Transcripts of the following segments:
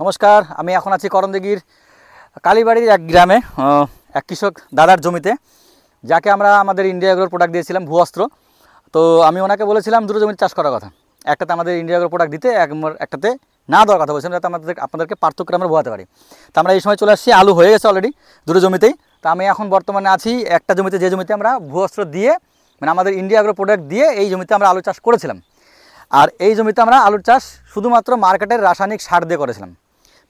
নমস্কার, আমি এখন আছি করণদিঘির কালীবাড়ির এক গ্রামে এক কৃষক দাদার জমিতে, যাকে আমরা আমাদের ইন্ডিয়া এগ্রোর প্রোডাক্ট দিয়েছিলাম ভূঅস্ত্র। তো আমি ওনাকে বলেছিলাম দুটো জমিতে চাষ করার কথা, একটাতে আমাদের ইন্ডিয়া এগ্রোর প্রোডাক্ট দিতে, একটাতে না দেওয়ার কথা বলছিলাম, যাতে আপনাদেরকে পার্থক্য আমরা বোঝাতে পারি। তো আমরা এই সময় চলে আসছি, আলু হয়ে গেছে অলরেডি দুটো জমিতেই। তো আমি এখন বর্তমানে আছি একটা জমিতে, যে জমিতে আমরা ভূঅস্ত্র দিয়ে মানে আমাদের ইন্ডিয়া এগ্রো প্রোডাক্ট দিয়ে এই জমিতে আমরা আলু চাষ করেছিলাম। আর এই জমিতে আমরা আলুর চাষ শুধুমাত্র মার্কেটের রাসায়নিক সার দিয়ে করেছিলাম।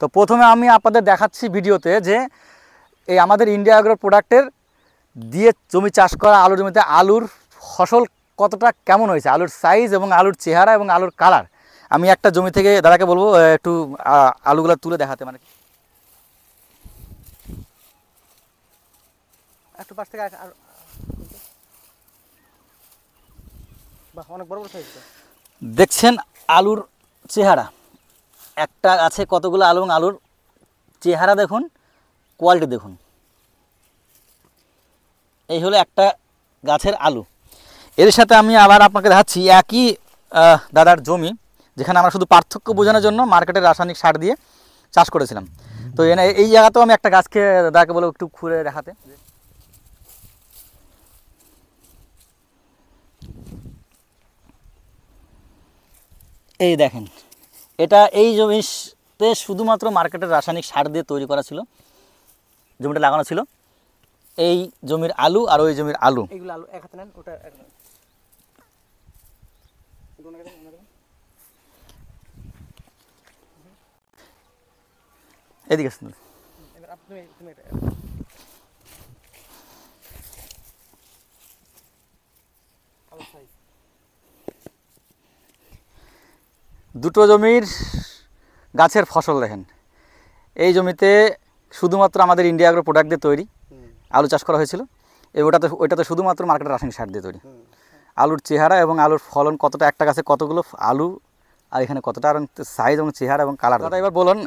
তো প্রথমে আমি আপনাদের দেখাচ্ছি ভিডিওতে যে এই আমাদের ইন্ডিয়া এগ্রো প্রোডাক্টের দিয়ে জমি চাষ করা আলুর জমিতে আলুর ফসল কতটা কেমন হয়েছে, আলুর সাইজ এবং আলুর চেহারা এবং আলুর কালার। আমি একটা জমি থেকে দাদাকে বলবো একটু আলুগুলো তুলে দেখাতে, মানে একটু পাশ থেকে অনেক বড় বড় সাইজ দেখছেন আলুর চেহারা। একটা আছে কতগুলো আলু এবং আলুর চেহারা দেখুন, কোয়ালিটি দেখুন। এই হলো একটা গাছের আলু। এর সাথে আমি আবার আপনাকে দেখাচ্ছি একই দাদার জমি, যেখানে আমরা শুধু পার্থক্য বোঝানোর জন্য মার্কেটের রাসায়নিক সার দিয়ে চাষ করেছিলাম। তো এই জায়গাতেও আমি একটা গাছকে দাদাকে বলে একটু ঘুরে দেখাতে। এই দেখেন, এটা এই জমিতে শুধুমাত্র মার্কেটের রাসায়নিক সার দিয়ে তৈরি করা ছিল, জমিটা লাগানো ছিল। এই জমির আলু আর ওই জমির আলু, এইগুলো আলু এক হাতে নেন, ওটা এদিকে দুটো জমির গাছের ফসল দেখেন। এই জমিতে শুধুমাত্র আমাদের ইন্ডিয়া এগ্রো প্রোডাক্ট দিয়ে তৈরি আলু চাষ করা হয়েছিল, ওইটাতে শুধুমাত্র মার্কেটের রাসায়নিক সার দিয়ে তৈরি। আলুর চেহারা এবং আলুর ফলন কতটা, একটা গাছে কতগুলো আলু আর এখানে কতটা সাইজ এবং চেহারা এবং কালার। দাদা এবার বলুন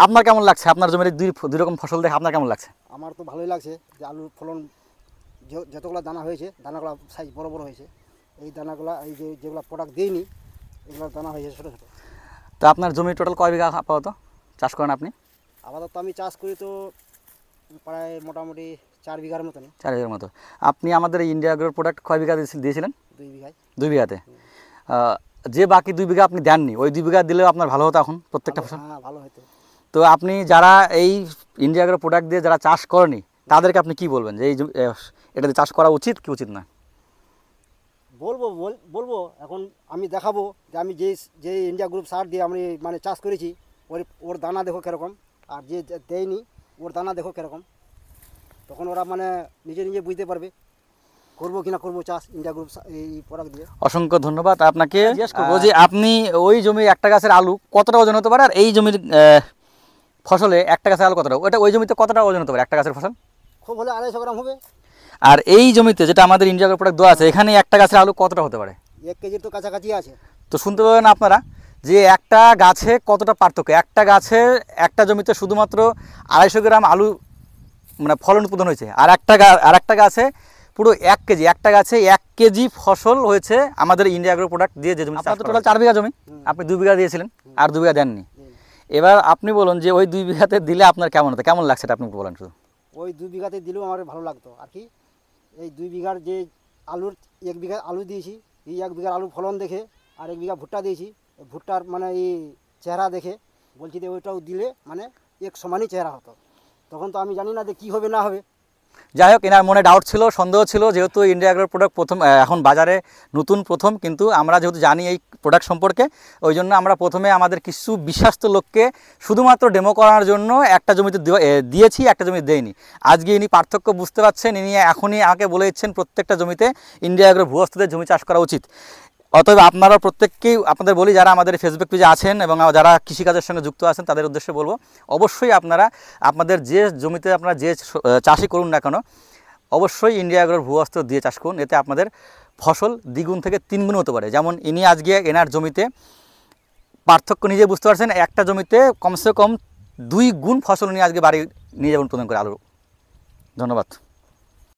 আপনার কেমন লাগছে, আপনার জমির দুই রকম ফসল দেখে আপনার কেমন লাগছে? আমার তো ভালোই লাগছে যে আলুর ফলন যতগুলো দানা হয়েছে, দানাগুলো সাইজ বড় বড় হয়েছে। এই দানাগুলো এই যেগুলো প্রোডাক্ট দিইনি এগুলোর দানা হয়েছে ছোটো ছোটো। তো আপনার জমি টোটাল কয় বিঘা আপাতত চাষ করেন আপনি? আপাতত আমি চাষ করি তো প্রায় মোটামুটি 4 বিঘার মতন। 4 বিঘার মতো। আপনি আমাদের ইন্ডিয়া এগ্রোর প্রোডাক্ট কয় বিঘা দিয়েছিলেন? 2 বিঘায়। 2 বিঘাতে। যে বাকি 2 বিঘা আপনি দেননি, ওই 2 বিঘা দিলেও আপনার ভালো হতো এখন প্রত্যেকটা ফসল? হ্যাঁ, ভালো হতো। তো আপনি যারা এই ইন্ডিয়া এগ্রো প্রোডাক্ট দিয়ে যারা চাষ করেনি তাদেরকে আপনি কি বলবেন যে এই এটাতে চাষ করা উচিত কি উচিত না? বলবো এখন আমি দেখাবো যে আমি যে ইন্ডিয়া গ্রুপ সার দিয়ে আমি মানে চাষ করেছি, ওর দানা দেখো কীরকম, আর যে দেয়নি ওর দানা দেখো কীরকম। তখন ওরা মানে নিজে নিজে বুঝতে পারবে করবো কিনা করবো চাষ ইন্ডিয়া গ্রুপ এই প্রোডাক্ট দিয়ে। অসংখ্য ধন্যবাদ আপনাকে। জিজ্ঞেস করবো যে আপনি ওই জমির একটা গাছের আলু কতটা ওজন হতে পারে, আর এই জমির ফসলে একটা গাছের আলু কতটা, ওই জমিতে কতটা ওজন হতে পারে একটা গাছের ফসল? খুব হলে 250 গ্রাম হবে। আর এই জমিতে যেটা আমাদের ইন্ডিয়া এগ্রো প্রোডাক্ট দেওয়া আছে, এখানে একটা গাছের আলু কতটা হতে পারে? 1 কেজির তো কাছাকাছি আছে। তো শুনতে পাবেন আপনারা যে একটা গাছে কতটা পার্থক্য। একটা গাছে একটা জমিতে শুধুমাত্র 250 গ্রাম আলু মানে ফলন উৎপাদন হয়েছে, আর একটা গাছে পুরো 1 কেজি, একটা গাছে 1 কেজি ফসল হয়েছে আমাদের ইন্ডিয়া এগ্রো প্রোডাক্ট দিয়ে। যে জমি আপনার তো টোটাল 4 বিঘা জমি, আপনি 2 বিঘা দিয়েছিলেন আর 2 বিঘা দেননি। এবার আপনি বলুন যে ওই 2 বিঘাতে দিলে আপনার কেমন হতো, কেমন লাগছে এটা আপনি বলেন শুধু। ওই 2 বিঘাতে দিলেও আমার ভালো লাগতো আর কি। এই 2 বিঘার যে আলুর 1 বিঘা আলু দিয়েছি, এই 1 বিঘার আলু ফলন দেখে, আর 1 বিঘা ভুট্টা দিয়েছি, ভুট্টার মানে এই চেহারা দেখে বলছি যে ওইটাও দিলে মানে এক সমানই চেহারা হতো। তখন তো আমি জানি না যে কী হবে না হবে। যাই হোক, এনার মনে ডাউট ছিল, সন্দেহ ছিল, যেহেতু ইন্ডিয়া এগ্রো প্রোডাক্ট প্রথম এখন বাজারে নতুন প্রথম, কিন্তু আমরা যেহেতু জানি এই প্রোডাক্ট সম্পর্কে, ওই জন্য আমরা প্রথমে আমাদের কিছু বিশ্বাস্ত লোককে শুধুমাত্র ডেমো করার জন্য একটা জমিতে দিয়েছি, একটা জমিতে দেয়নি। আজকে ইনি পার্থক্য বুঝতে পারছেন, ইনি এখনই আমাকে বলে দিচ্ছেন প্রত্যেকটা জমিতে ইন্ডিয়া এগ্রো ভূঅস্ত্রদের জমি চাষ করা উচিত। অতএব আপনারা প্রত্যেককেই আপনাদের বলি, যারা আমাদের ফেসবুক পেজে আছেন এবং যারা কৃষিকাজের সঙ্গে যুক্ত আছেন, তাদের উদ্দেশ্যে বলবো অবশ্যই আপনারা আপনাদের যে জমিতে আপনারা যে চাষই করুন না কেন, অবশ্যই ইন্ডিয়া এগ্রোর ভূঅস্ত্র দিয়ে চাষ করুন। এতে আপনাদের ফসল দ্বিগুণ থেকে 3 গুণ হতে পারে। যেমন ইনি আজকে এনার জমিতে পার্থক্য নিজে বুঝতে পারছেন, একটা জমিতে কমসে কম 2 গুণ ফসল উনি আজকে বাড়ি নিয়ে যাবেন উৎপাদন করে আলু। ধন্যবাদ।